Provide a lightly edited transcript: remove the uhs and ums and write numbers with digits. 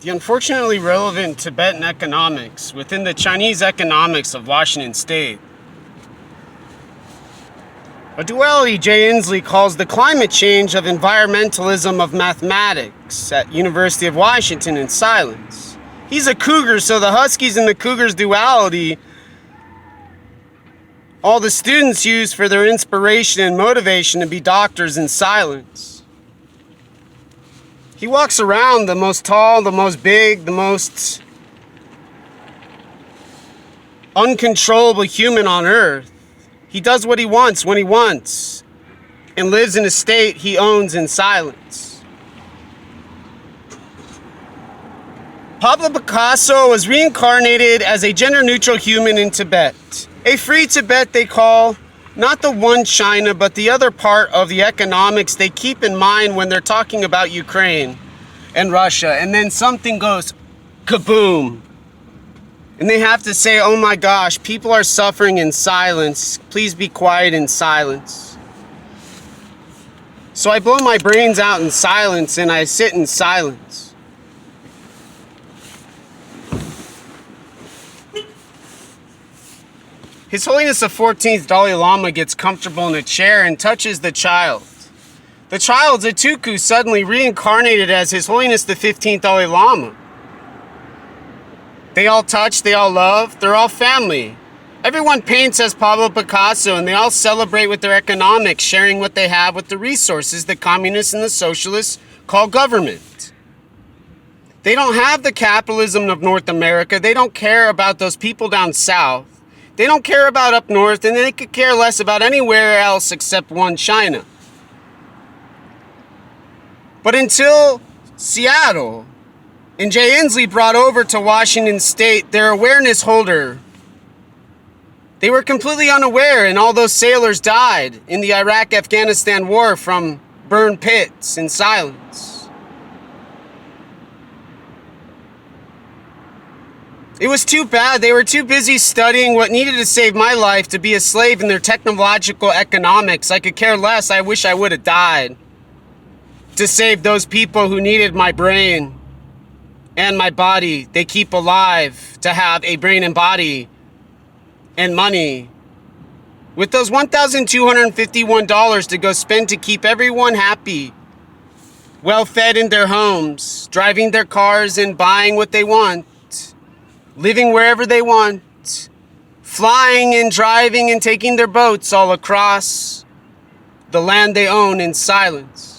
The unfortunately relevant Tibetan economics within the Chinese economics of Washington State. A duality Jay Inslee calls the climate change of environmentalism of mathematics at University of Washington in silence. He's a cougar, so the Huskies and the Cougars duality, all the students use for their inspiration and motivation to be doctors in silence. He walks around the most tall, the most big, the most uncontrollable human on earth. He does what he wants when he wants and lives in a state he owns in silence. Pablo Picasso was reincarnated as a gender-neutral human in Tibet. A free Tibet they call, not the one China, but the other part of the economics they keep in mind when they're talking about Ukraine and Russia. And then something goes kaboom. And they have to say, oh my gosh, people are suffering in silence. Please be quiet in silence. So I blow my brains out in silence and I sit in silence. His Holiness the 14th Dalai Lama gets comfortable in a chair and touches the child. The child, Zatuku, suddenly reincarnated as His Holiness the 15th Dalai Lama. They all touch, they all love, they're all family. Everyone paints as Pablo Picasso and they all celebrate with their economics, sharing what they have with the resources the communists and the socialists call government. They don't have the capitalism of North America. They don't care about those people down south. They don't care about up north, and they could care less about anywhere else except one China. But until Seattle and Jay Inslee brought over to Washington State their awareness holder, they were completely unaware, and all those sailors died in the Iraq-Afghanistan war from burned pits in silence. It was too bad. They were too busy studying what needed to save my life to be a slave in their technological economics. I could care less. I wish I would have died to save those people who needed my brain and my body. They keep alive to have a brain and body and money. With those $1,251 to go spend to keep everyone happy, well fed in their homes, driving their cars and buying what they want, living wherever they want, flying and driving and taking their boats all across the land they own in silence.